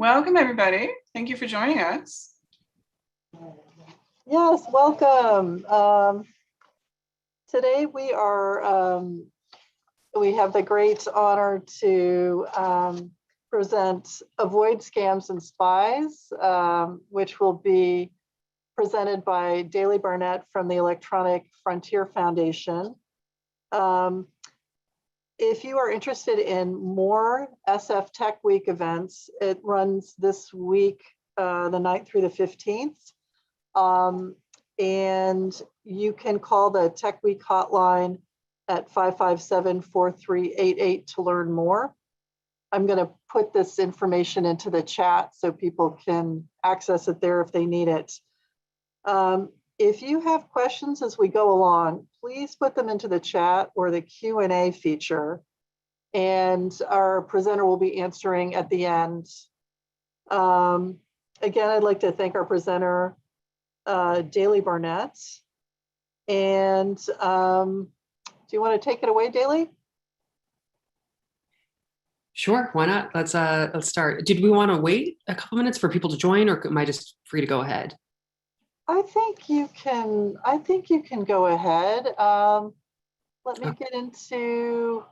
Welcome, everybody. Thank you for joining us. Yes, welcome. Today we are, we have the great honor to present Avoid Scams and Spies, which will be presented by Daley Barnett from the Electronic Frontier Foundation. If you are interested in more SF Tech Week events, it runs this week, the 9th through the 15th. And you can call the Tech Week hotline at 557-4388 to learn more. I'm going to put this information into the chat so people can access it there if they need it. If you have questions as we go along, please put them into the chat or the Q&A feature, and our presenter will be answering at the end. Again, I'd like to thank our presenter, Daley Barnett. And do you want to take it away, Daley? Sure, why not? Let's start. Did we want to wait a couple minutes for people to join, or am I just free to go ahead? I think you can go ahead. Let me get into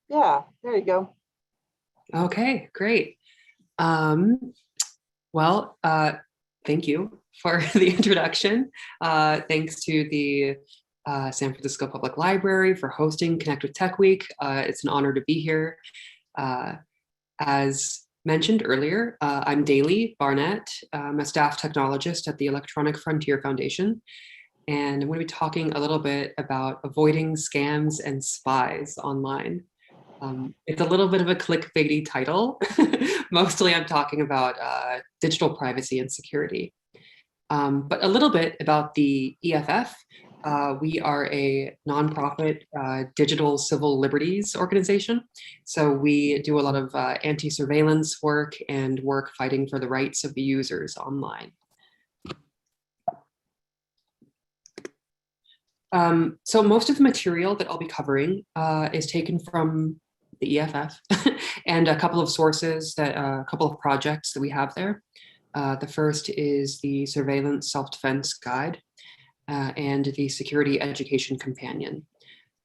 yeah, there you go. Okay, great. Well, thank you for the introduction. Thanks to the San Francisco Public Library for hosting Connect with Tech Week. It's an honor to be here. As mentioned earlier, I'm Daley Barnett. I'm a staff technologist at the Electronic Frontier Foundation, and I'm going to be talking a little bit about avoiding scams and spies online. It's a little bit of a clickbaity title. Mostly I'm talking about digital privacy and security. But a little bit about the EFF. We are a nonprofit digital civil liberties organization. So we do a lot of anti-surveillance work and work fighting for the rights of the users online. So most of the material that I'll be covering is taken from the EFF and a couple of sources, a couple of projects that we have there. The first is the Surveillance Self-Defense Guide and the Security Education Companion.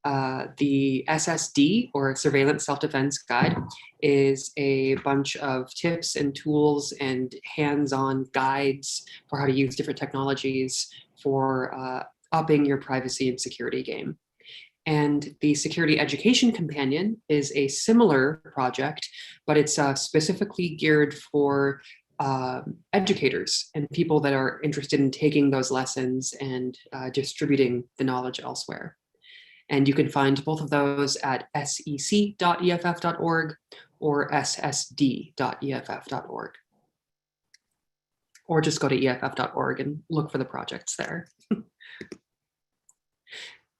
The SSD, or Surveillance Self-Defense Guide, is a bunch of tips and tools and hands-on guides for how to use different technologies for upping your privacy and security game. And the Security Education Companion is a similar project, but it's specifically geared for educators and people that are interested in taking those lessons and distributing the knowledge elsewhere. And you can find both of those at sec.eff.org or ssd.eff.org. Or just go to eff.org and look for the projects there.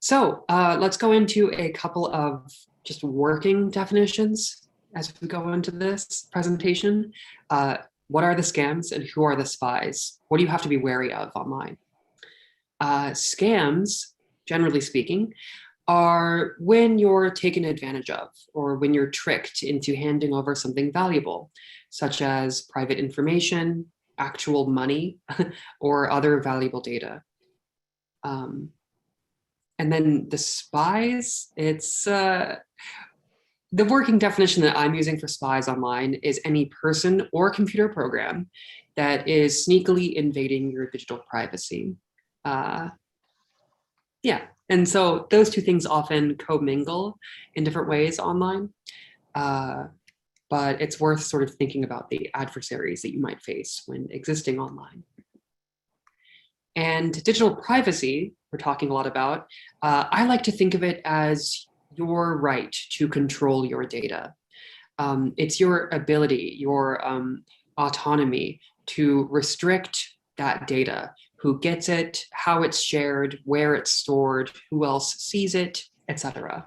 So let's go into a couple of just working definitions as we go into this presentation. What are the scams and who are the spies? What do you have to be wary of online? Scams, generally speaking, are when you're taken advantage of or when you're tricked into handing over something valuable, such as private information, actual money, or other valuable data. And then the spies, it's the working definition that I'm using for spies online is any person or computer program that is sneakily invading your digital privacy. Yeah, and so those two things often commingle in different ways online, but it's worth sort of thinking about the adversaries that you might face when existing online. And digital privacy, we're talking a lot about, I like to think of it as your right to control your data. It's your ability, your autonomy to restrict that data, who gets it, how it's shared, where it's stored, who else sees it, etc.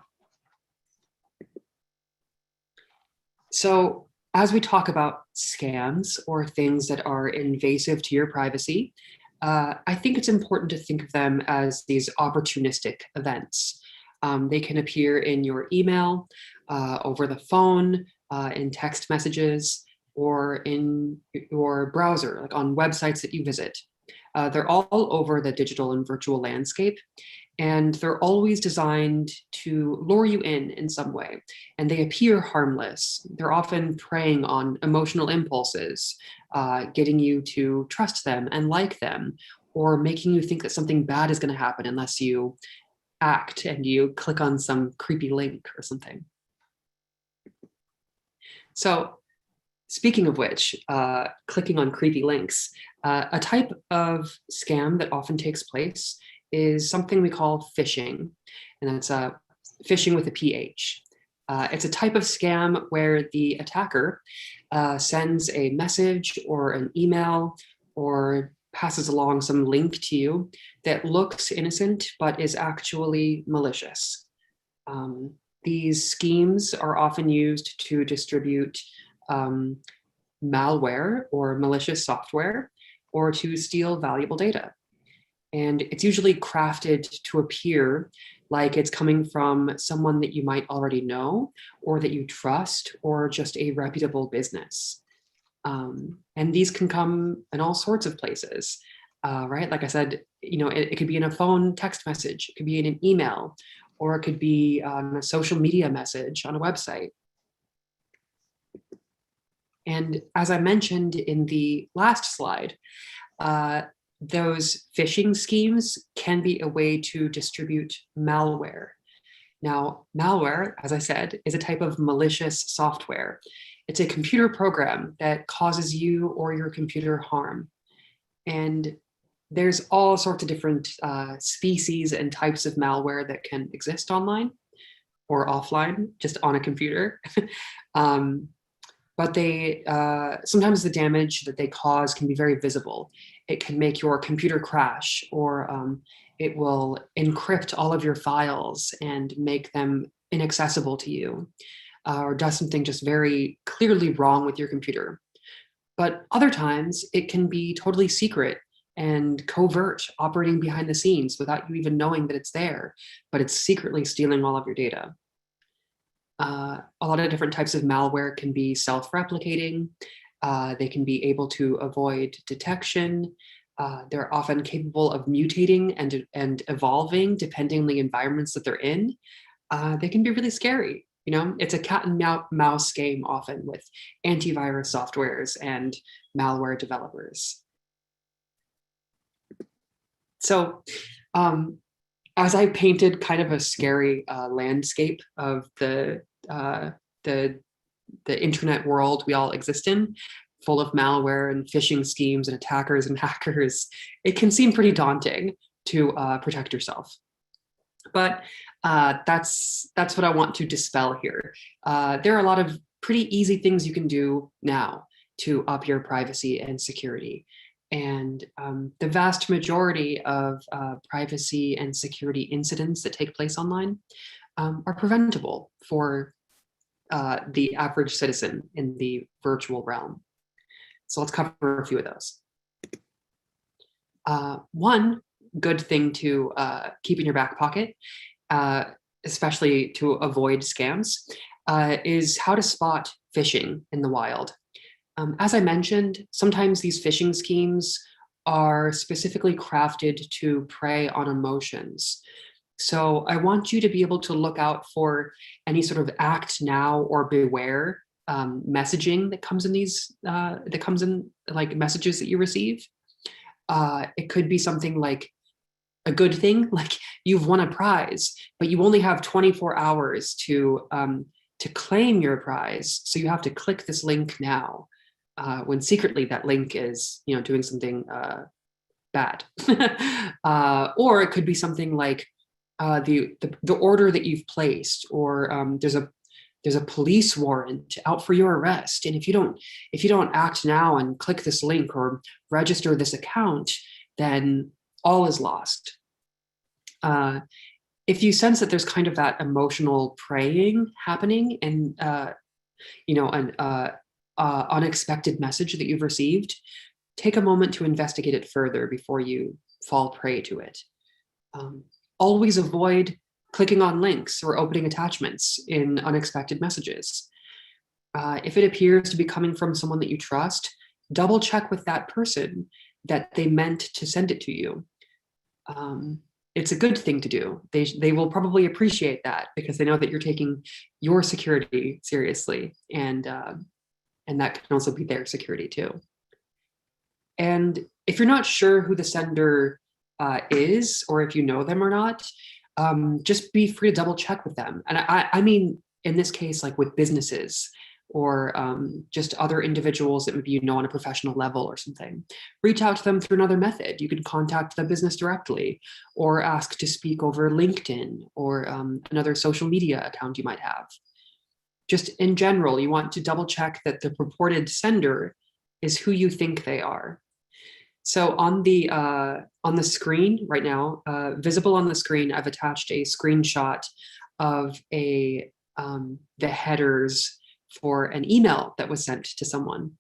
So as we talk about scams or things that are invasive to your privacy, I think it's important to think of them as these opportunistic events. They can appear in your email, over the phone, in text messages, or in your browser, like on websites that you visit. They're all over the digital and virtual landscape, and they're always designed to lure you in some way. And they appear harmless. They're often preying on emotional impulses, getting you to trust them and like them, or making you think that something bad is going to happen unless you act and you click on some creepy link or something. So, speaking of which, clicking on creepy links, a type of scam that often takes place is something we call phishing, and that's phishing with a PH. It's a type of scam where the attacker sends a message or an email or passes along some link to you that looks innocent but is actually malicious. These schemes are often used to distribute malware or malicious software, or to steal valuable data. And it's usually crafted to appear like it's coming from someone that you might already know, or that you trust, or just a reputable business. And these can come in all sorts of places, right? Like I said, it could be in a phone text message, it could be in an email, or it could be on a social media message on a website. And as I mentioned in the last slide, those phishing schemes can be a way to distribute malware. Now, malware, as I said, is a type of malicious software. It's a computer program that causes you or your computer harm. And there's all sorts of different species and types of malware that can exist online or offline, just on a computer. But they sometimes the damage that they cause can be very visible. It can make your computer crash, or it will encrypt all of your files and make them inaccessible to you, or does something just very clearly wrong with your computer. But other times it can be totally secret and covert, operating behind the scenes without you even knowing that it's there, but it's secretly stealing all of your data. A lot of different types of malware can be self-replicating. They can be able to avoid detection. They're often capable of mutating and evolving depending on the environments that they're in. They can be really scary. It's a cat and mouse game often with antivirus softwares and malware developers. So, as I painted kind of a scary landscape of the internet world we all exist in, full of malware and phishing schemes and attackers and hackers, it can seem pretty daunting to protect yourself. But that's what I want to dispel here. There are a lot of pretty easy things you can do now to up your privacy and security. And the vast majority of privacy and security incidents that take place online are preventable for the average citizen in the virtual realm. So let's cover a few of those. One good thing to keep in your back pocket, especially to avoid scams, is how to spot phishing in the wild. As I mentioned, sometimes these phishing schemes are specifically crafted to prey on emotions. So I want you to be able to look out for any sort of act now or beware messaging that comes in like messages that you receive. It could be something like a good thing, like you've won a prize, but you only have 24 hours to claim your prize. So you have to click this link now. When secretly that link is, doing something bad. Or it could be something like the order that you've placed, or there's a police warrant out for your arrest, and if you don't act now and click this link or register this account, then all is lost. If you sense that there's kind of that emotional preying happening, and unexpected message that you've received, take a moment to investigate it further before you fall prey to it. Always avoid clicking on links or opening attachments in unexpected messages. If it appears to be coming from someone that you trust, double check with that person that they meant to send it to you. It's a good thing to do. They will probably appreciate that because they know that you're taking your security seriously, and that can also be their security too. And if you're not sure who the sender is, or if you know them or not, just be free to double check with them. And I mean, in this case, like with businesses or just other individuals that maybe you know on a professional level or something. Reach out to them through another method. You can contact the business directly or ask to speak over LinkedIn or another social media account you might have. Just in general, you want to double check that the purported sender is who you think they are. So on the screen right now, visible on the screen, I've attached a screenshot of the headers for an email that was sent to someone.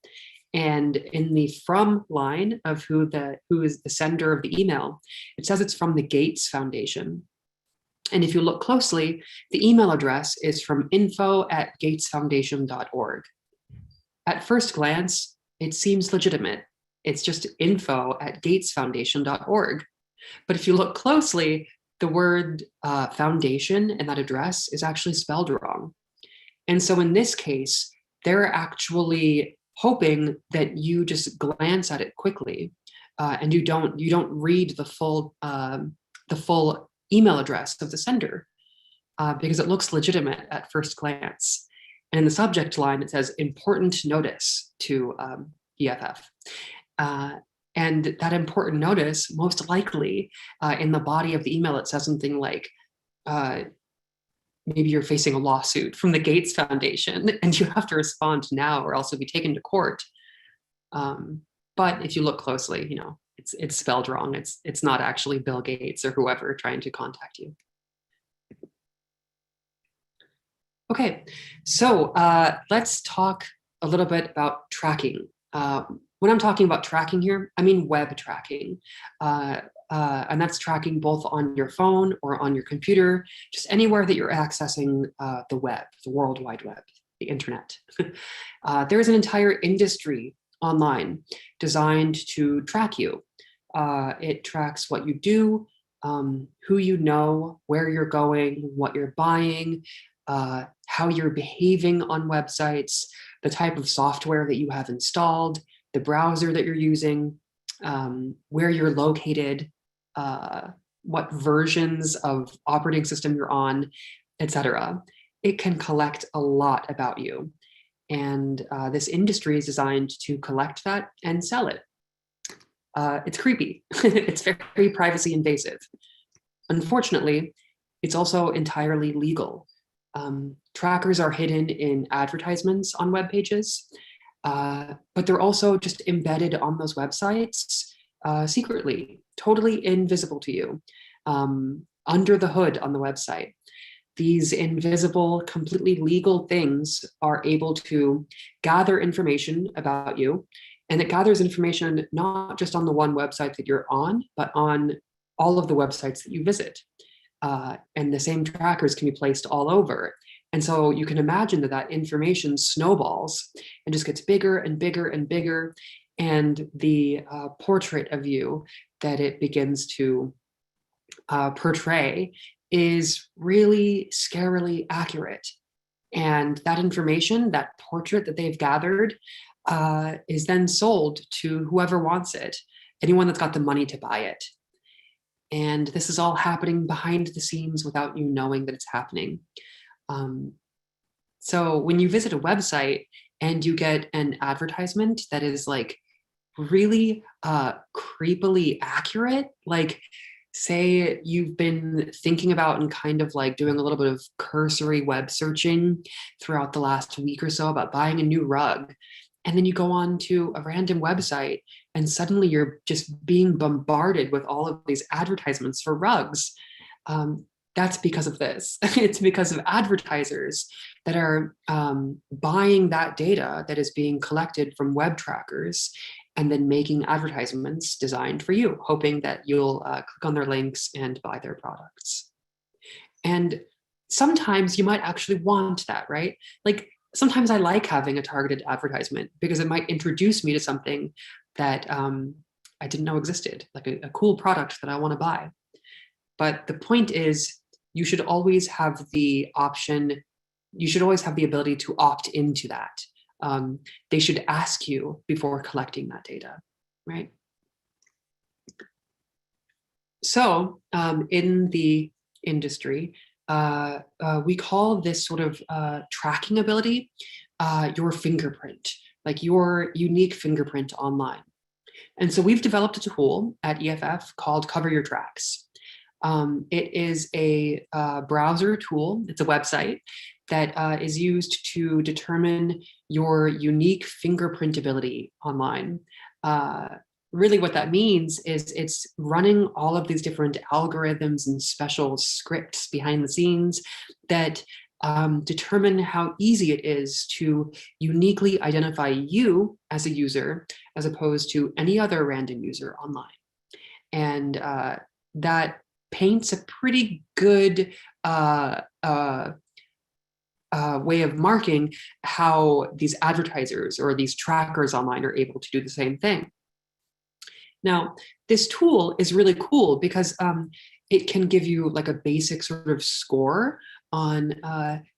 And in the from line of who is the sender of the email, it says it's from the Gates Foundation. And if you look closely, the email address is from info@gatesfoundation.org. At first glance, it seems legitimate. It's just info@gatesfoundation.org. But if you look closely, the word foundation in that address is actually spelled wrong. And so in this case, they're actually hoping that you just glance at it quickly and you don't read the full email address of the sender because it looks legitimate at first glance. And in the subject line, it says important notice to EFF. And that important notice, most likely in the body of the email, it says something like, maybe you're facing a lawsuit from the Gates Foundation and you have to respond now or else you'll be taken to court. But if you look closely, you know, it's spelled wrong. It's not actually Bill Gates or whoever trying to contact you. Okay, so let's talk a little bit about tracking. When I'm talking about tracking here, I mean web tracking. And that's tracking both on your phone or on your computer, just anywhere that you're accessing the web, the World Wide Web, the internet. There is an entire industry online designed to track you. It tracks what you do, who you know, where you're going, what you're buying, how you're behaving on websites, the type of software that you have installed, the browser that you're using, where you're located, what versions of operating system you're on, etc. It can collect a lot about you. And this industry is designed to collect that and sell it. It's creepy. It's very privacy invasive. Unfortunately, it's also entirely legal. Trackers are hidden in advertisements on web pages, but they're also just embedded on those websites secretly, totally invisible to you, under the hood on the website. These invisible, completely legal things are able to gather information about you, and it gathers information not just on the one website that you're on, but on all of the websites that you visit. And the same trackers can be placed all over. And so you can imagine that information snowballs and just gets bigger and bigger and bigger. And the portrait of you that it begins to portray is really scarily accurate. And that information, that portrait that they've gathered, is then sold to whoever wants it, anyone that's got the money to buy it. And this is all happening behind the scenes without you knowing that it's happening. So when you visit a website and you get an advertisement that is like really creepily accurate, like say you've been thinking about and kind of like doing a little bit of cursory web searching throughout the last week or so about buying a new rug, and then you go on to a random website and suddenly you're just being bombarded with all of these advertisements for rugs. That's because of this. It's because of advertisers that are buying that data that is being collected from web trackers and then making advertisements designed for you, hoping that you'll click on their links and buy their products. And sometimes you might actually want that, right? Like sometimes I like having a targeted advertisement because it might introduce me to something that I didn't know existed, like a cool product that I want to buy. But the point is, you should always have the option, you should always have the ability to opt into that. They should ask you before collecting that data, right? So in the industry, we call this sort of tracking ability your fingerprint, like your unique fingerprint online. And so we've developed a tool at EFF called Cover Your Tracks. It is a browser tool, it's a website that is used to determine your unique fingerprintability online. Really what that means is it's running all of these different algorithms and special scripts behind the scenes that determine how easy it is to uniquely identify you as a user as opposed to any other random user online. And that paints a pretty good way of marking how these advertisers or these trackers online are able to do the same thing. Now, this tool is really cool because it can give you like a basic sort of score on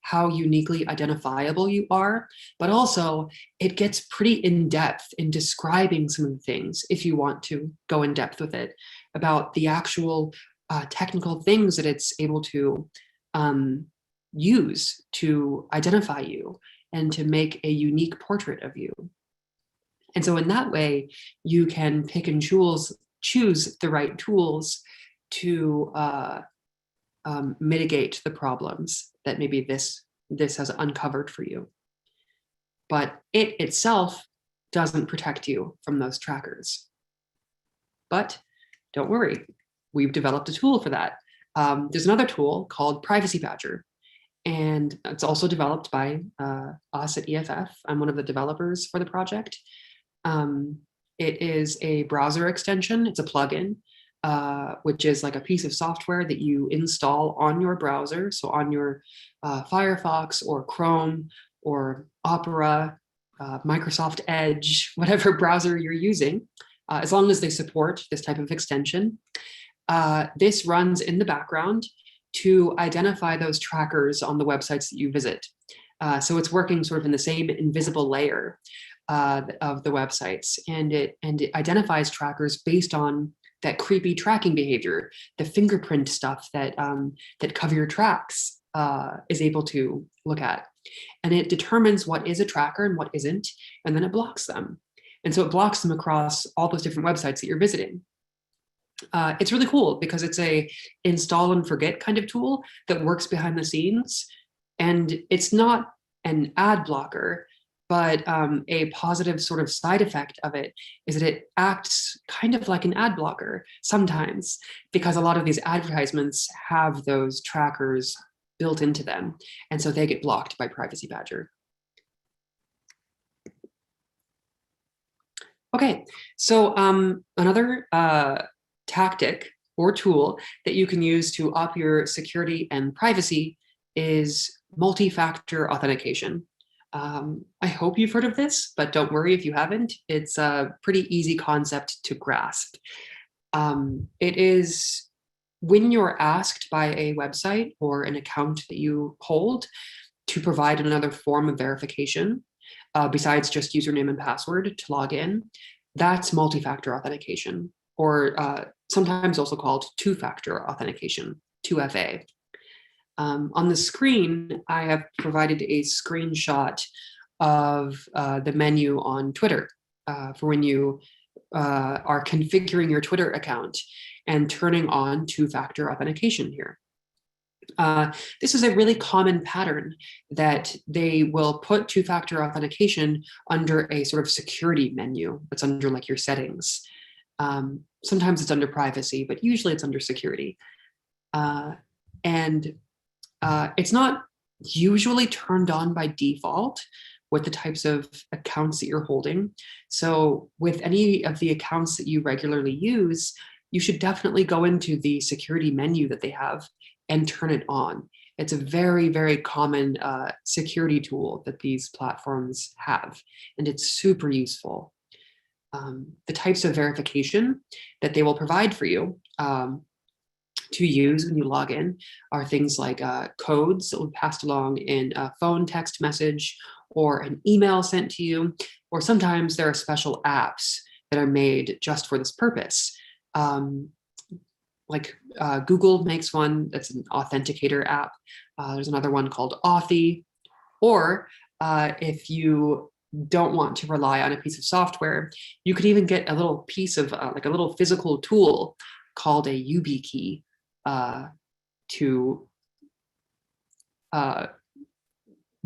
how uniquely identifiable you are, but also it gets pretty in-depth in describing some of the things, if you want to go in depth with it, about the actual technical things that it's able to use to identify you and to make a unique portrait of you. And so in that way, you can pick and choose the right tools to mitigate the problems that maybe this has uncovered for you. But it itself doesn't protect you from those trackers. But don't worry, we've developed a tool for that. There's another tool called Privacy Badger, and it's also developed by us at EFF. I'm one of the developers for the project. It is a browser extension. It's a plugin, which is like a piece of software that you install on your browser. So on your Firefox or Chrome or Opera, Microsoft Edge, whatever browser you're using, as long as they support this type of extension. This runs in the background to identify those trackers on the websites that you visit. So it's working sort of in the same invisible layer of the websites, and it identifies trackers based on that creepy tracking behavior, the fingerprint stuff that that Cover Your Tracks is able to look at, and it determines what is a tracker and what isn't, and then it blocks them. And so it blocks them across all those different websites that you're visiting. It's really cool because it's a install and forget kind of tool that works behind the scenes, and it's not an ad blocker. But a positive sort of side effect of it is that it acts kind of like an ad blocker sometimes, because a lot of these advertisements have those trackers built into them, and so they get blocked by Privacy Badger. Okay, so another tactic or tool that you can use to up your security and privacy is multi-factor authentication. I hope you've heard of this, but don't worry if you haven't. It's a pretty easy concept to grasp. It is when you're asked by a website or an account that you hold to provide another form of verification, besides just username and password to log in, that's multi-factor authentication, or sometimes also called two-factor authentication, 2FA. On the screen, I have provided a screenshot of the menu on Twitter for when you are configuring your Twitter account and turning on two-factor authentication here. This is a really common pattern that they will put two-factor authentication under a sort of security menu that's under like your settings. Sometimes it's under privacy, but usually it's under security. It's not usually turned on by default with the types of accounts that you're holding. So with any of the accounts that you regularly use, you should definitely go into the security menu that they have and turn it on. It's a very, very common security tool that these platforms have, and it's super useful. The types of verification that they will provide for you to use when you log in are things like codes that will be passed along in a phone text message or an email sent to you, or sometimes there are special apps that are made just for this purpose. Google makes one that's an Authenticator app. There's another one called Authy. Or if you don't want to rely on a piece of software, you could even get a little piece of like a little physical tool called a YubiKey to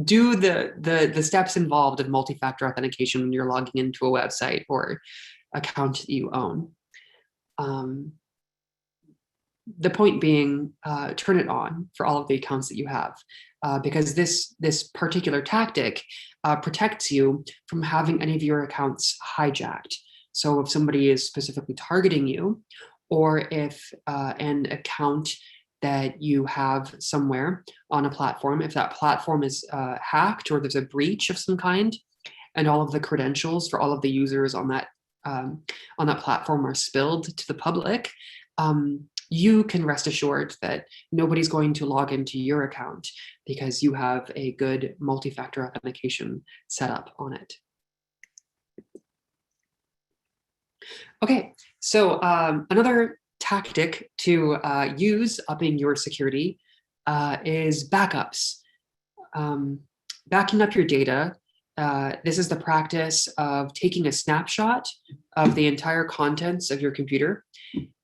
do the steps involved of multi-factor authentication when you're logging into a website or account that you own. The point being, turn it on for all of the accounts that you have, because this particular tactic protects you from having any of your accounts hijacked. So if somebody is specifically targeting you, or if an account that you have somewhere on a platform, if that platform is hacked or there's a breach of some kind, and all of the credentials for all of the users on that platform are spilled to the public, you can rest assured that nobody's going to log into your account because you have a good multi-factor authentication set up on it. Okay, so another tactic to use upping your security is backups. Backing up your data. This is the practice of taking a snapshot of the entire contents of your computer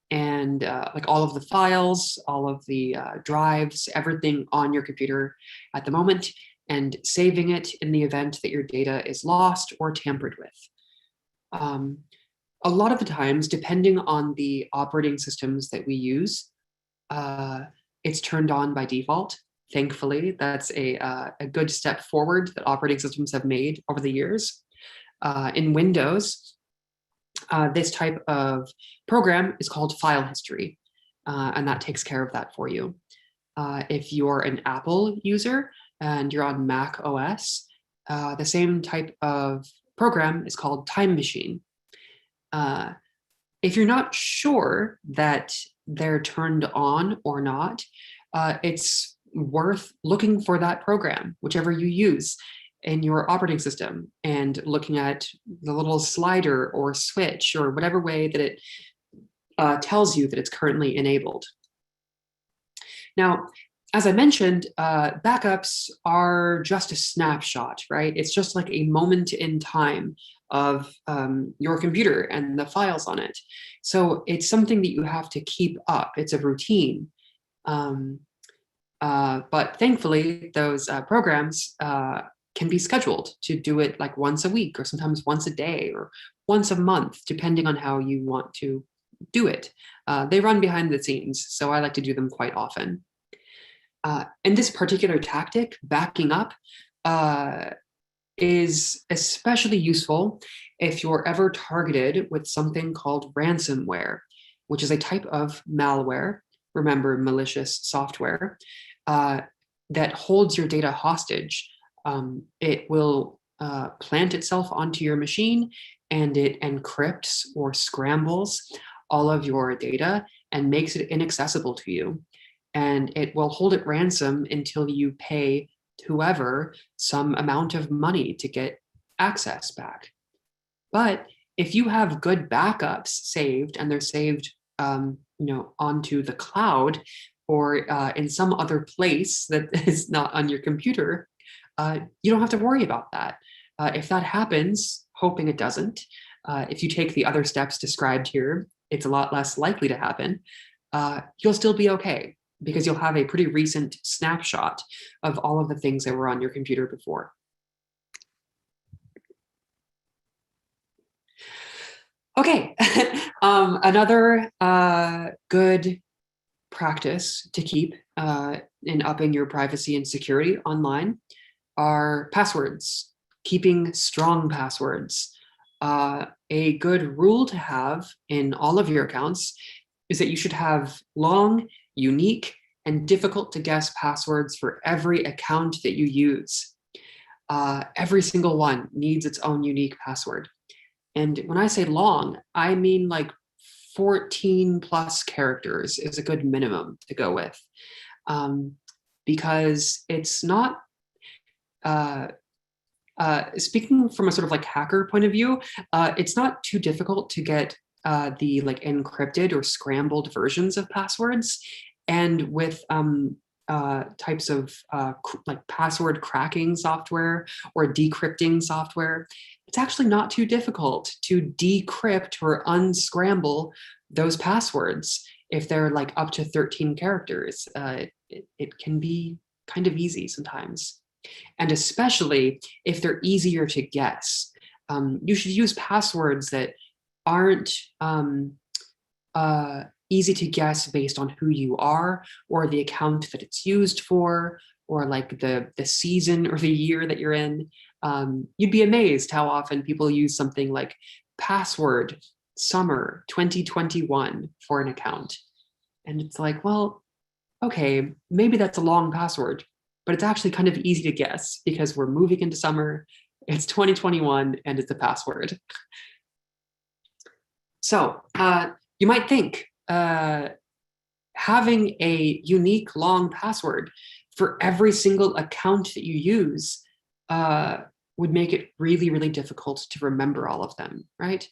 and like all of the files, all of the drives, everything on your computer at the moment, and saving it in the event that your data is lost or tampered with. A lot of the times, depending on the operating systems that we use, it's turned on by default. Thankfully, that's a good step forward that operating systems have made over the years. In Windows, this type of program is called file history, and that takes care of that for you. If you're an Apple user and you're on Mac OS, the same type of program is called Time Machine. If you're not sure that they're turned on or not, it's worth looking for that program, whichever you use in your operating system, and looking at the little slider or switch or whatever way that it tells you that it's currently enabled. Now, as I mentioned, backups are just a snapshot, right? It's just like a moment in time of your computer and the files on it. So it's something that you have to keep up. It's a routine. But thankfully, those programs can be scheduled to do it like once a week, or sometimes once a day, or once a month, depending on how you want to do it. They run behind the scenes, so I like to do them quite often. And this particular tactic, backing up, is especially useful if you're ever targeted with something called ransomware, which is a type of malware, remember, malicious software, that holds your data hostage. It will plant itself onto your machine, and it encrypts or scrambles all of your data and makes it inaccessible to you. And it will hold it ransom until you pay whoever some amount of money to get access back. But if you have good backups saved, and they're saved onto the cloud or in some other place that is not on your computer, you don't have to worry about that. If that happens, hoping it doesn't, if you take the other steps described here, it's a lot less likely to happen. You'll still be okay, because you'll have a pretty recent snapshot of all of the things that were on your computer before. Okay, another good practice to keep in upping your privacy and security online are passwords, keeping strong passwords. A good rule to have in all of your accounts is that you should have long, unique, and difficult to guess passwords for every account that you use. Every single one needs its own unique password. And when I say long, I mean like 14 plus characters is a good minimum to go with, because it's not, speaking from a sort of like hacker point of view, it's not too difficult to get the like encrypted or scrambled versions of passwords. And with types of like password cracking software or decrypting software, it's actually not too difficult to decrypt or unscramble those passwords. If they're like up to 13 characters, it can be kind of easy sometimes. And especially if they're easier to guess. You should use passwords that aren't easy to guess based on who you are or the account that it's used for, or like the season or the year that you're in. You'd be amazed how often people use something like password summer 2021 for an account. And it's like, well, okay, maybe that's a long password, but it's actually kind of easy to guess because we're moving into summer, it's 2021, and it's a password. So you might think having a unique long password for every single account that you use would make it really, really difficult to remember all of them, right?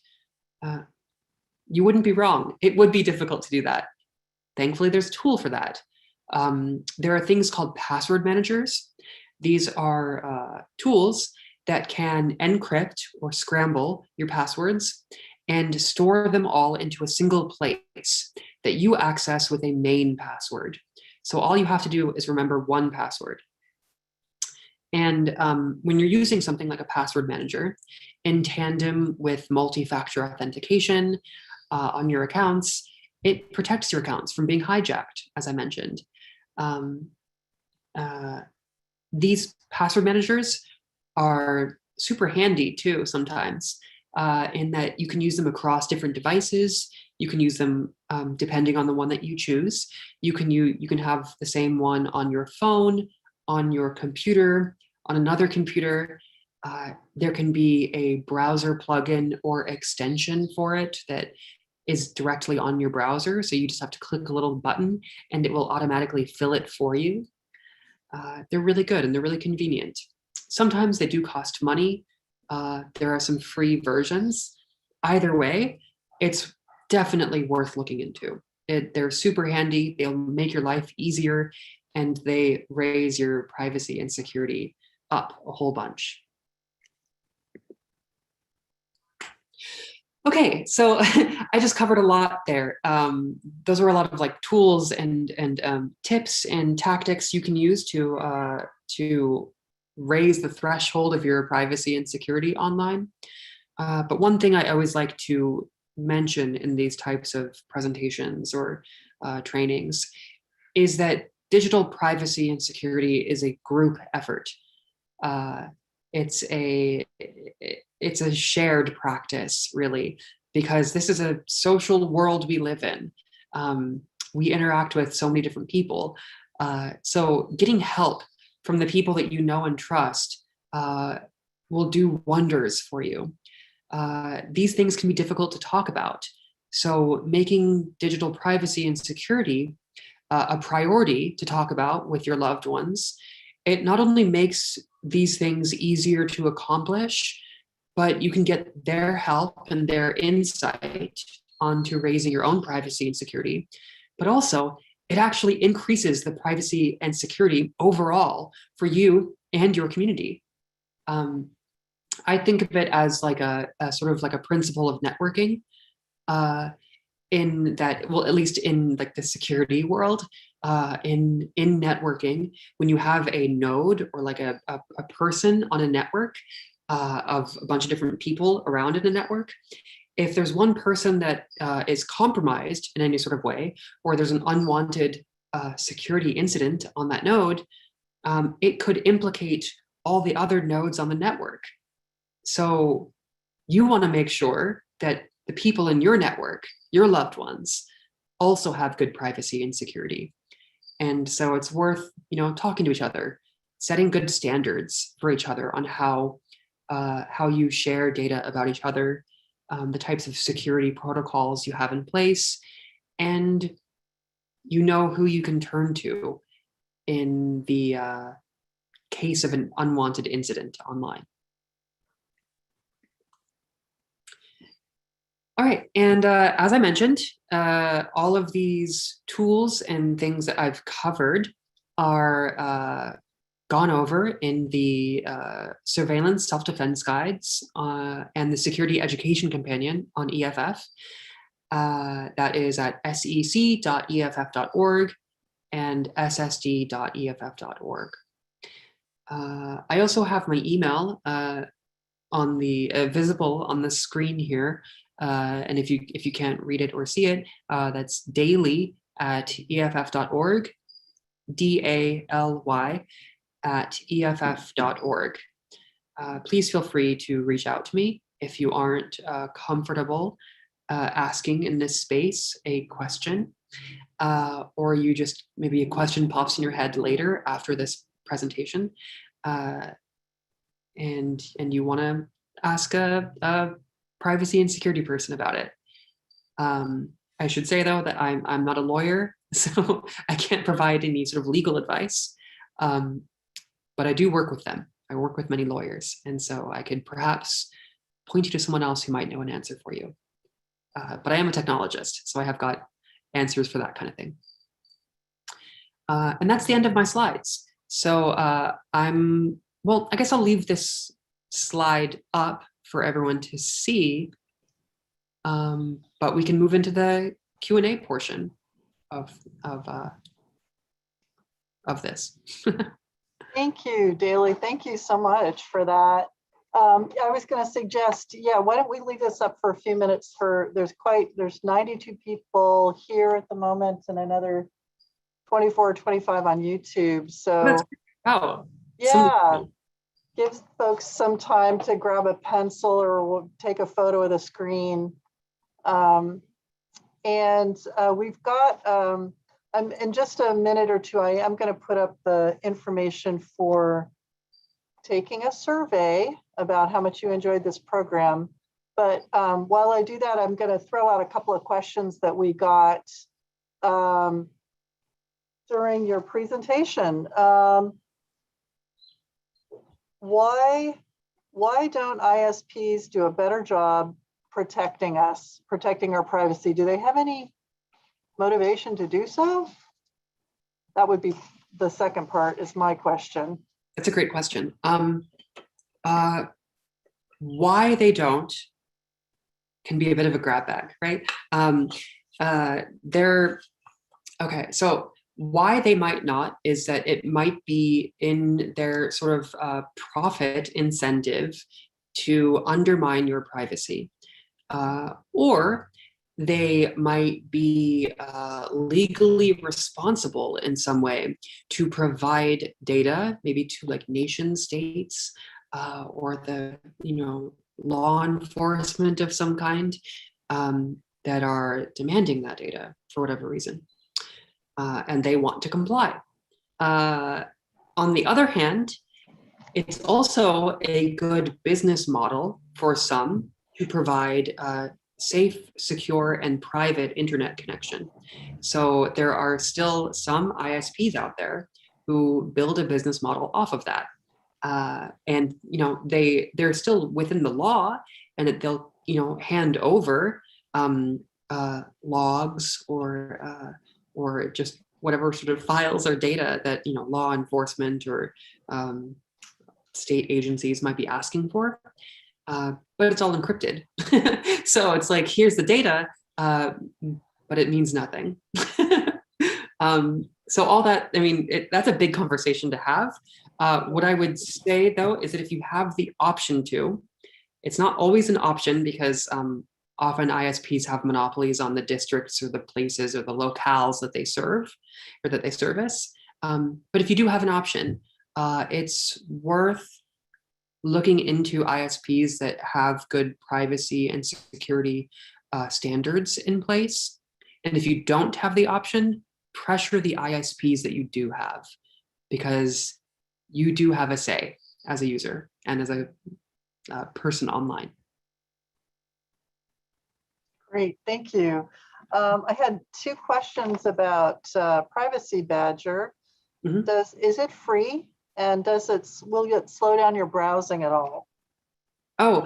You wouldn't be wrong. It would be difficult to do that. Thankfully, there's a tool for that. There are things called password managers. These are tools that can encrypt or scramble your passwords and store them all into a single place that you access with a main password. So all you have to do is remember one password. And when you're using something like a password manager in tandem with multi-factor authentication on your accounts, it protects your accounts from being hijacked, as I mentioned. These password managers are super handy too sometimes, in that you can use them across different devices. You can use them depending on the one that you choose. You can have the same one on your phone, on your computer, on another computer. There can be a browser plugin or extension for it that is directly on your browser. So you just have to click a little button and it will automatically fill it for you. They're really good and they're really convenient. Sometimes they do cost money. There are some free versions. Either way, it's definitely worth looking into. They're super handy. They'll make your life easier and they raise your privacy and security up a whole bunch. Okay, so I just covered a lot there. Those are a lot of like tools and tips and tactics you can use to raise the threshold of your privacy and security online. But one thing I always like to mention in these types of presentations or trainings is that digital privacy and security is a group effort. It's a shared practice, really, because this is a social world we live in. We interact with so many different people. So getting help from the people that you know and trust will do wonders for you. These things can be difficult to talk about. So making digital privacy and security a priority to talk about with your loved ones, it not only makes these things easier to accomplish, but you can get their help and their insight onto raising your own privacy and security. But also, it actually increases the privacy and security overall for you and your community. I think of it as like a sort of like a principle of networking, in that, well, at least in like the security world, in networking, when you have a node or like a person on a network of a bunch of different people around in a network, if there's one person that is compromised in any sort of way, or there's an unwanted security incident on that node, it could implicate all the other nodes on the network. So you want to make sure that the people in your network, your loved ones, also have good privacy and security. And so it's worth, talking to each other, setting good standards for each other on how you share data about each other, the types of security protocols you have in place, and who you can turn to in the case of an unwanted incident online. All right, and as I mentioned, all of these tools and things that I've covered are gone over in the Surveillance Self-Defense Guides and the Security Education Companion on EFF. That is at sec.eff.org and ssd.eff.org. I also have my email on the visible on the screen here, and if you can't read it or see it, that's daily@eff.org, daly@eff.org. Please feel free to reach out to me if you aren't comfortable asking in this space a question, or you just maybe a question pops in your head later after this presentation, and you want to ask a privacy and security person about it. I should say though that I'm not a lawyer, so I can't provide any sort of legal advice, but I do work with them. I work with many lawyers, and so I could perhaps point you to someone else who might know an answer for you. But I am a technologist, so I have got answers for that kind of thing. And that's the end of my slides. So I guess I'll leave this slide up for everyone to see, but we can move into the Q&A portion of this. Thank you, Daly. Thank you so much for that. I was going to suggest, why don't we leave this up for a few minutes there's 92 people here at the moment and another 24 or 25 on YouTube. So wow. Gives folks some time to grab a pencil or we'll take a photo of the screen. We've got, in just a minute or two, I am going to put up the information for taking a survey about how much you enjoyed this program. But while I do that, I'm going to throw out a couple of questions that we got during your presentation. Why don't ISPs do a better job protecting us, protecting our privacy? Do they have any motivation to do so? That would be the second part, is my question. That's a great question. Why they don't can be a bit of a grab bag, right? Okay, so why they might not is that it might be in their sort of profit incentive to undermine your privacy, or they might be legally responsible in some way to provide data, maybe to like nation states or the law enforcement of some kind that are demanding that data for whatever reason, and they want to comply. On the other hand, it's also a good business model for some to provide safe, secure, and private internet connection. So there are still some ISPs out there who build a business model off of that. And they're still within the law, and that they'll hand over logs or just whatever sort of files or data that law enforcement or state agencies might be asking for. But it's all encrypted. So it's like, here's the data, but it means nothing. So all that, that's a big conversation to have. What I would say though, is that if you have the option to, it's not always an option because often ISPs have monopolies on the districts or the places or the locales that they serve or that they service. But if you do have an option, it's worth looking into ISPs that have good privacy and security standards in place. And if you don't have the option, pressure the ISPs that you do have, because you do have a say as a user and as a person online. Great, thank you. I had two questions about Privacy Badger. Mhm. Is it free, and will it slow down your browsing at all? Oh,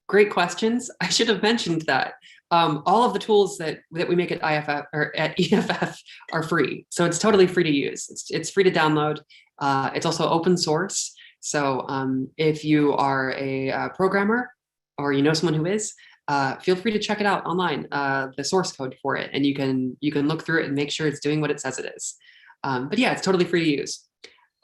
great questions. I should have mentioned that. All of the tools that we make at IFF or at EFF are free, so it's totally free to use. It's free to download. It's also open source. So if you are a programmer or you know someone who is, feel free to check it out online, the source code for it, and you can look through it and make sure it's doing what it says it is. But yeah, it's totally free to use.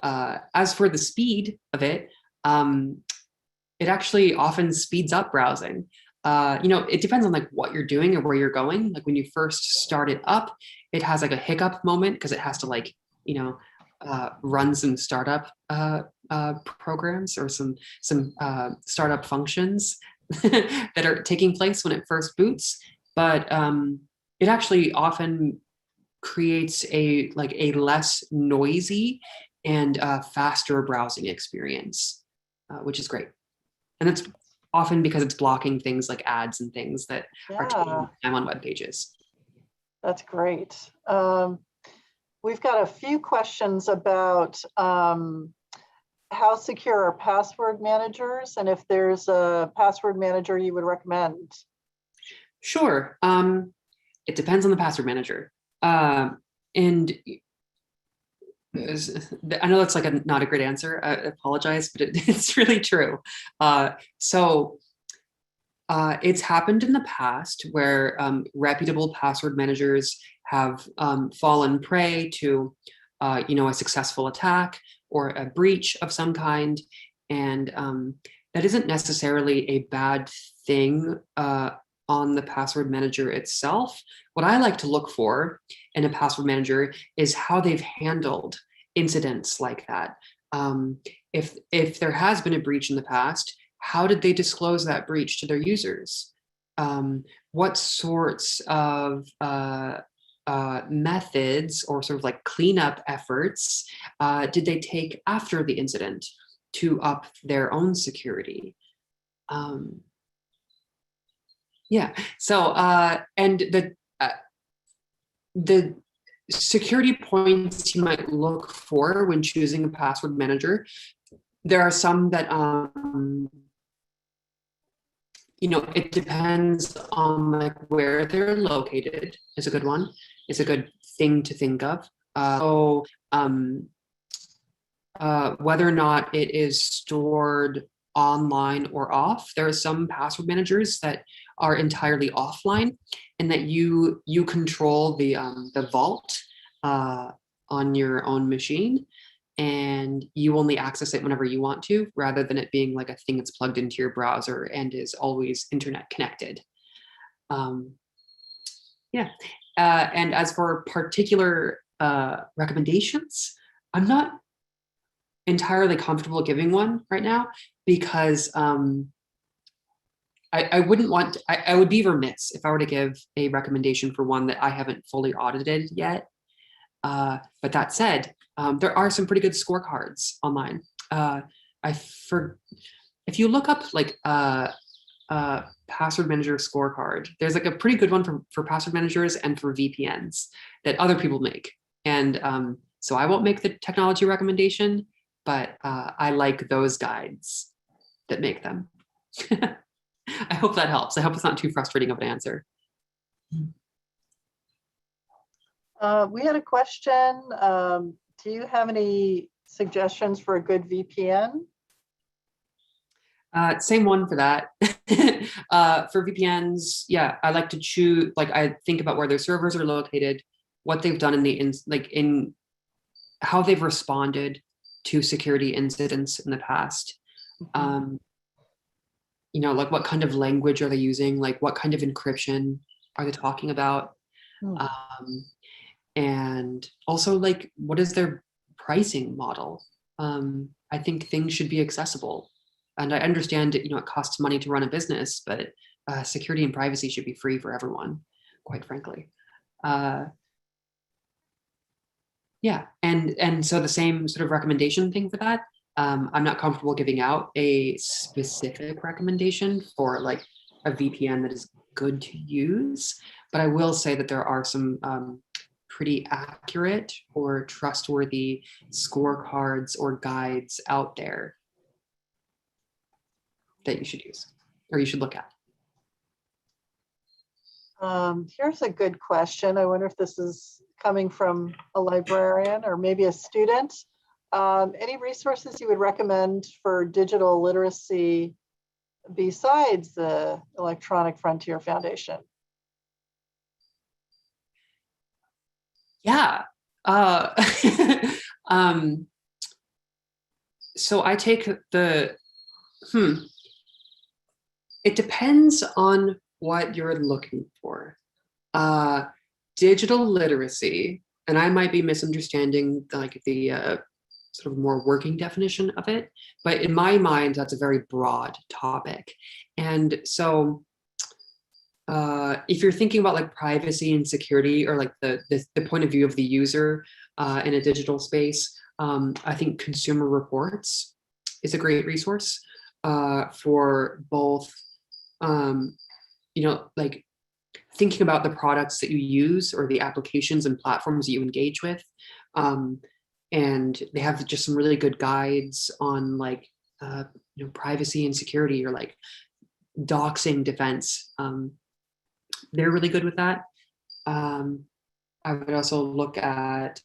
As for the speed of it, it actually often speeds up browsing. It depends on like what you're doing or where you're going. Like when you first start it up, it has like a hiccup moment because it has to like, run some startup programs or some startup functions that are taking place when it first boots. But it actually often creates a less noisy and faster browsing experience, which is great. And it's often because it's blocking things like ads and things that are taking time on web pages. That's great. We've got a few questions about how secure are password managers, and if there's a password manager you would recommend. Sure. It depends on the password manager. And I know that's like not a great answer. I apologize, but it's really true. It's happened in the past where reputable password managers have fallen prey to, a successful attack or a breach of some kind, and that isn't necessarily a bad thing on the password manager itself. What I like to look for in a password manager is how they've handled incidents like that. If there has been a breach in the past, how did they disclose that breach to their users? What sorts of methods or sort of like cleanup efforts did they take after the incident to up their own security? So and the security points you might look for when choosing a password manager, there are some that it depends on like where they're located is a good one. It's a good thing to think of. Whether or not it is stored online or off. There are some password managers that are entirely offline, and that you control the vault on your own machine, and you only access it whenever you want to, rather than it being like a thing that's plugged into your browser and is always internet connected. And as for particular recommendations, I'm not entirely comfortable giving one right now, because I wouldn't want to, I would be remiss if I were to give a recommendation for one that I haven't fully audited yet. But that said, there are some pretty good scorecards online. If you look up like password manager scorecard, there's like a pretty good one for password managers and for VPNs that other people make. And so I won't make the technology recommendation, but I like those guides that make them. I hope that helps. I hope it's not too frustrating of an answer. We had a question. Do you have any suggestions for a good VPN? Same one for that. For VPNs, yeah, I like to choose, like I think about where their servers are located, what they've done in how they've responded to security incidents in the past. Like what kind of language are they using? Like what kind of encryption are they talking about? And also like, what is their pricing model? I think things should be accessible. And I understand, it costs money to run a business, but security and privacy should be free for everyone, quite frankly. Yeah, and so the same sort of recommendation thing for that. I'm not comfortable giving out a specific recommendation for like a VPN that is good to use, but I will say that there are some pretty accurate or trustworthy scorecards or guides out there that you should use or you should look at. Here's a good question. I wonder if this is coming from a librarian or maybe a student. Any resources you would recommend for digital literacy besides the Electronic Frontier Foundation? Yeah. So I take it depends on what you're looking for. Digital literacy, and I might be misunderstanding like the sort of more working definition of it, but in my mind, that's a very broad topic. And so if you're thinking about like privacy and security or like the point of view of the user in a digital space, I think Consumer Reports is a great resource for both, like thinking about the products that you use or the applications and platforms that you engage with. And they have just some really good guides on like, privacy and security or like doxing defense. They're really good with that. I would also look at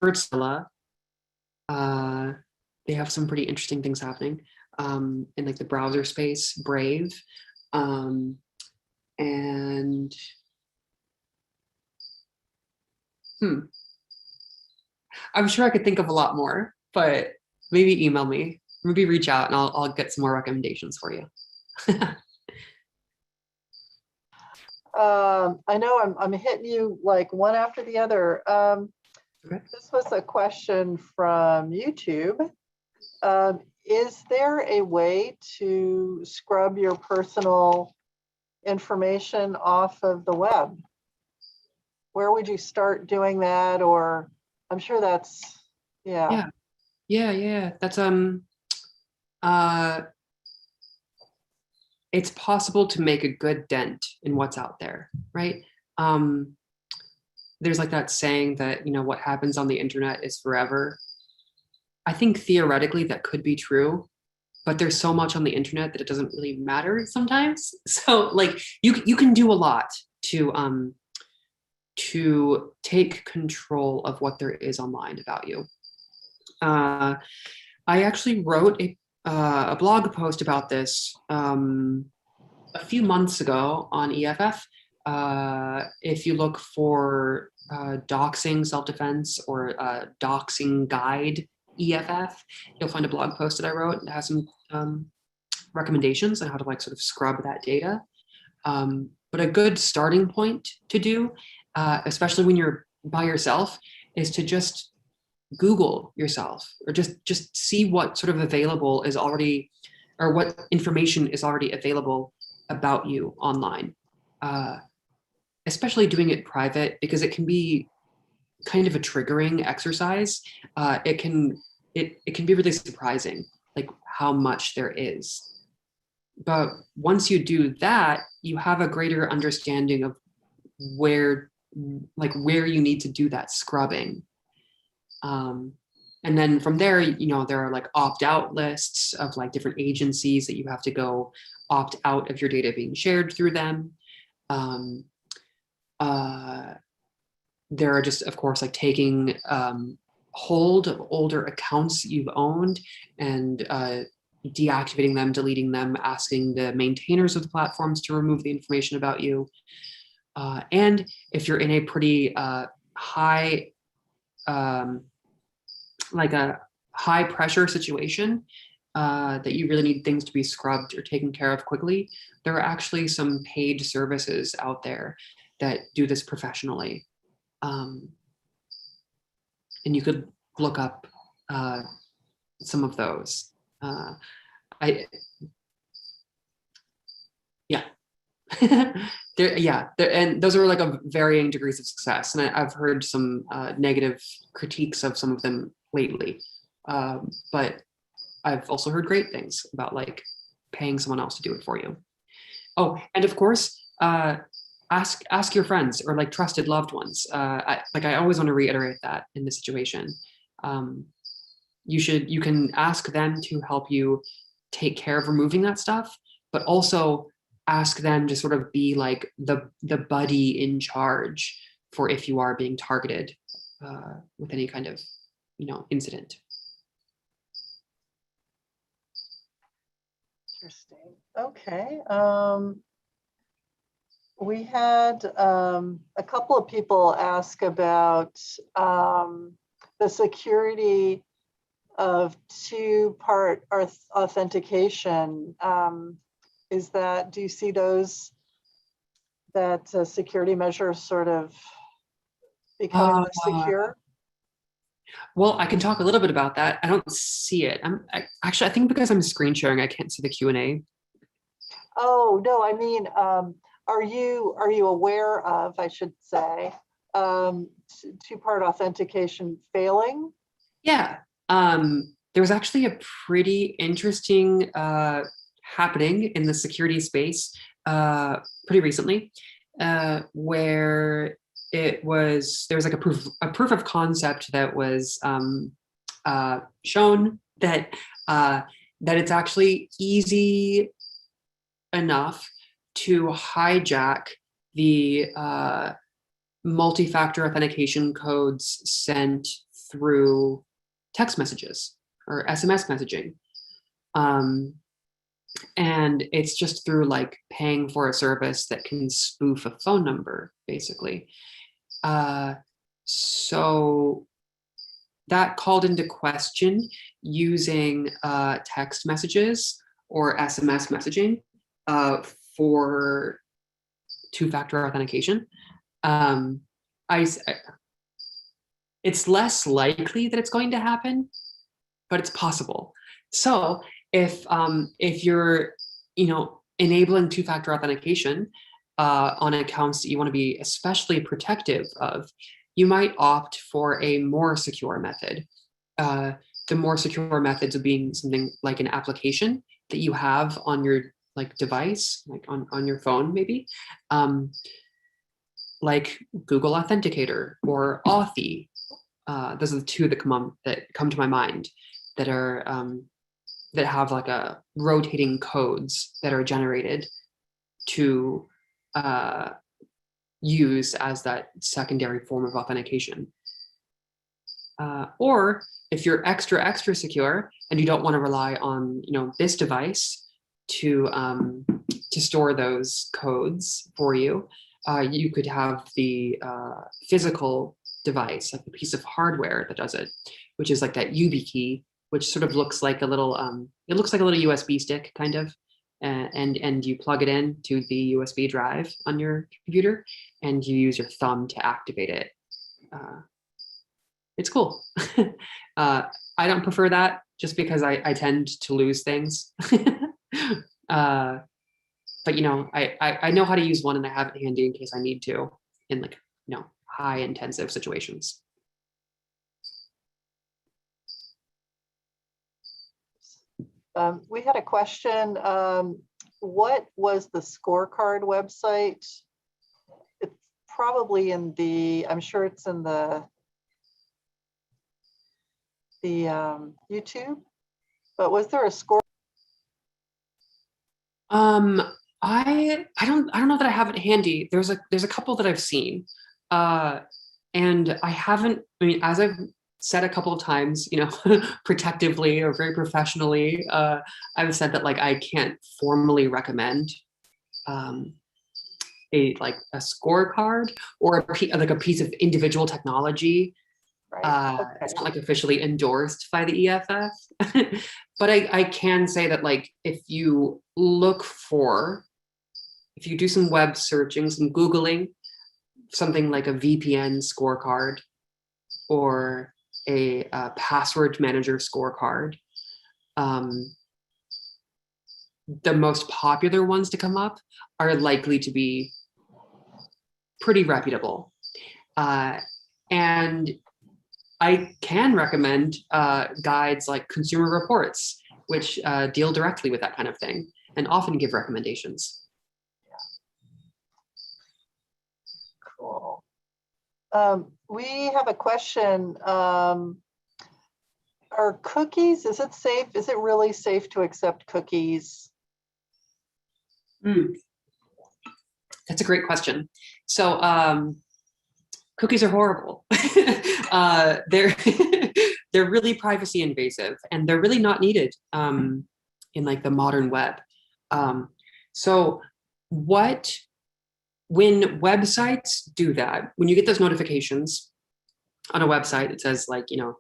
Bertzilla. They have some pretty interesting things happening in like the browser space, Brave, and I'm sure I could think of a lot more, but maybe email me, maybe reach out and I'll get some more recommendations for you. I know I'm hitting you like one after the other. Okay. This was a question from YouTube. Is there a way to scrub your personal information off of the web? Where would you start doing that? Or I'm sure that's, yeah. Yeah. That's it's possible to make a good dent in what's out there, right? There's like that saying that, what happens on the internet is forever. I think theoretically that could be true, but there's so much on the internet that it doesn't really matter sometimes. So like you can do a lot to take control of what there is online about you. I actually wrote a blog post about this a few months ago on EFF. If you look for doxing self-defense or doxing guide EFF, you'll find a blog post that I wrote that has some recommendations on how to like sort of scrub that data. But a good starting point to do, especially when you're by yourself, is to just Google yourself or just see what sort of available is already, or what information is already available about you online. Especially doing it private, because it can be kind of a triggering exercise. It can be really surprising, like how much there is. But once you do that, you have a greater understanding of where you need to do that scrubbing. And then from there, there are like opt-out lists of like different agencies that you have to go opt out of your data being shared through them. There are just, of course, like taking hold of older accounts you've owned and deactivating them, deleting them, asking the maintainers of the platforms to remove the information about you. And if you're in a pretty high, like a high pressure situation that you really need things to be scrubbed or taken care of quickly, there are actually some paid services out there that do this professionally. And you could look up some of those. I yeah. And those are like of varying degrees of success. And I've heard some negative critiques of some of them lately, but I've also heard great things about like paying someone else to do it for you. Oh, and of course, ask your friends or like trusted loved ones. I always want to reiterate that in this situation. You can ask them to help you take care of removing that stuff, but also ask them to sort of be like the buddy in charge for if you are being targeted with any kind of incident. Interesting. Okay. We had a couple of people ask about the security of two-part authentication. Do you see that security measures sort of becoming more secure? Well, I can talk a little bit about that. I don't see it. Actually, I think because I'm screen sharing, I can't see the Q&A. Oh, no, I mean, are you aware of, I should say, two-part authentication failing? Yeah. There was actually a pretty interesting happening in the security space pretty recently, where there was like a proof of concept that was shown that it's actually easy enough to hijack the multi-factor authentication codes sent through text messages or SMS messaging. And it's just through like paying for a service that can spoof a phone number, basically. So that called into question using text messages or SMS messaging for two-factor authentication. It's less likely that it's going to happen, but it's possible. So if you're enabling two-factor authentication on accounts that you want to be especially protective of, you might opt for a more secure method. The more secure methods of being something like an application that you have on your like device, like on your phone, maybe, like Google Authenticator or Authy. Those are the two that come to my mind that are that have like a rotating codes that are generated to use as that secondary form of authentication. Or if you're extra secure and you don't want to rely on this device to store those codes for you, you could have the physical device, like a piece of hardware that does it, which is like that YubiKey, which sort of looks like a little it looks like a little USB stick kind of, and you plug it in to the USB drive on your computer and you use your thumb to activate it. It's cool. I don't prefer that just because I tend to lose things. But I know how to use one and I have it handy in case I need to in like high intensive situations. We had a question. What was the scorecard website? It's probably I'm sure it's in the YouTube, but was there a score? I don't know that I have it handy. There's a couple that I've seen, and I haven't. I mean, as I've said a couple of times, protectively or very professionally, I've said that like I can't formally recommend a scorecard or a piece of individual technology. Right. Okay. It's not like officially endorsed by the EFF, but I can say that like if you do some web searching, some Googling, something like a VPN scorecard or a password manager scorecard, the most popular ones to come up are likely to be pretty reputable. And I can recommend guides like Consumer Reports, which deal directly with that kind of thing and often give recommendations. Cool. We have a question. Are cookies, is it safe? Is it really safe to accept cookies? That's a great question. So cookies are horrible. They're they're really privacy invasive, and they're really not needed in like the modern web. So when websites do that, when you get those notifications on a website, it says like, you know,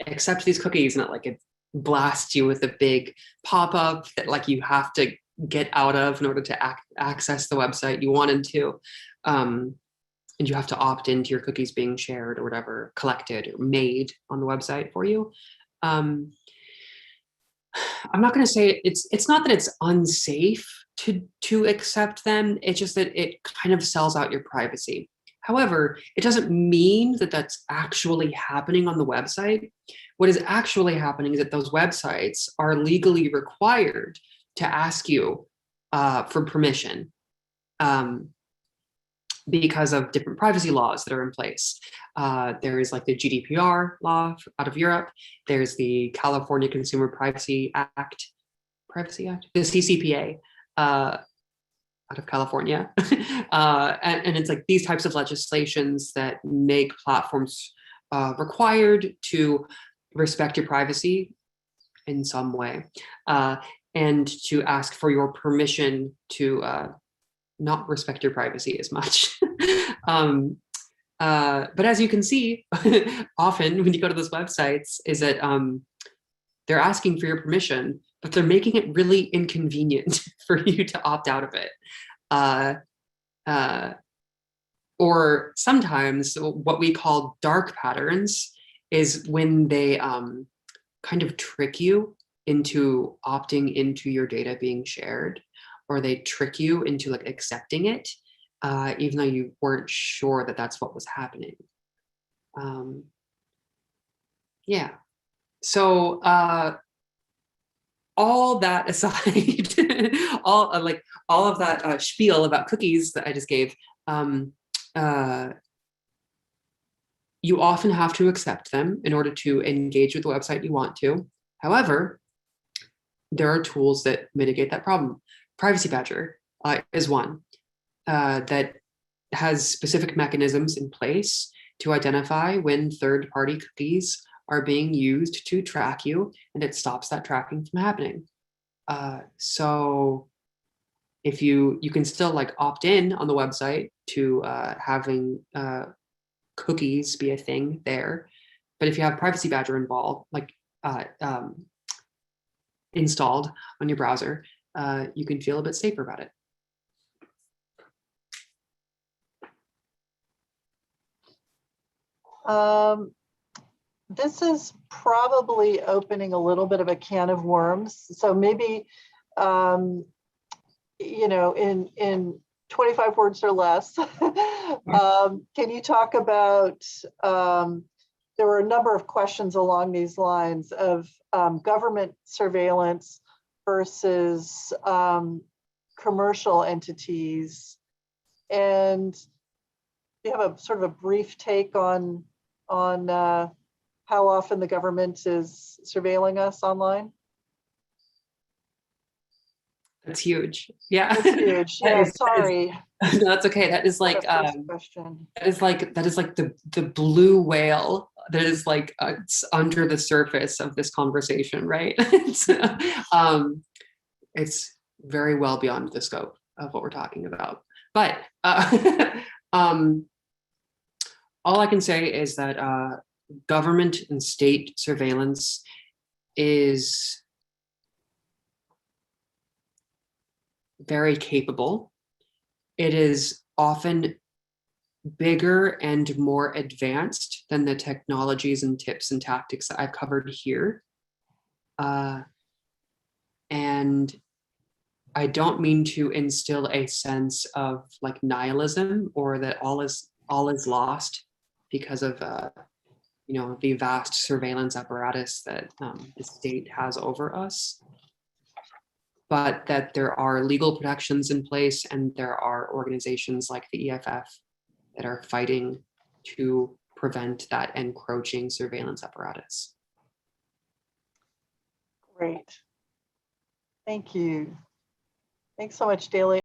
accept these cookies, and it blasts you with a big pop-up that like you have to get out of in order to access the website you wanted to. And you have to opt into your cookies being shared or whatever, collected or made on the website for you. I'm not going to say it's not that it's unsafe to accept them. It's just that it kind of sells out your privacy. However, it doesn't mean that that's actually happening on the website. What is actually happening is that those websites are legally required to ask you for permission because of different privacy laws that are in place. There is like the GDPR law out of Europe. There's the California Consumer Privacy Act, the CCPA out of California. And it's like these types of legislations that make platforms required to respect your privacy in some way, and to ask for your permission to not respect your privacy as much. But as you can see, often when you go to those websites, is that they're asking for your permission, but they're making it really inconvenient for you to opt out of it. Or sometimes what we call dark patterns is when they kind of trick you into opting into your data being shared, or they trick you into like accepting it, even though you weren't sure that that's what was happening. Yeah. So all that aside, all of that spiel about cookies that I just gave, you often have to accept them in order to engage with the website you want to. However, there are tools that mitigate that problem. Privacy Badger is one that has specific mechanisms in place to identify when third-party cookies are being used to track you, and it stops that tracking from happening. So if you can still like opt in on the website to having cookies be a thing there, but if you have Privacy Badger involved, like installed on your browser, you can feel a bit safer about it. This is probably opening a little bit of a can of worms. So maybe, you know, in 25 words or less, can you talk about, there were a number of questions along these lines of government surveillance versus commercial entities. And you have a sort of a brief take on how often the government is surveilling us online? That's huge. Yeah. That's huge. Yeah, sorry. No, that's okay. That is like question. that is like the blue whale that is like it's under the surface of this conversation, right? It's very well beyond the scope of what we're talking about. But all I can say is that government and state surveillance is very capable. It is often bigger and more advanced than the technologies and tips and tactics that I've covered here. And I don't mean to instill a sense of like nihilism or that all is lost because of the vast surveillance apparatus that the state has over us, but that there are legal protections in place and there are organizations like the EFF that are fighting to prevent that encroaching surveillance apparatus. Great. Thank you. Thanks so much, Daly.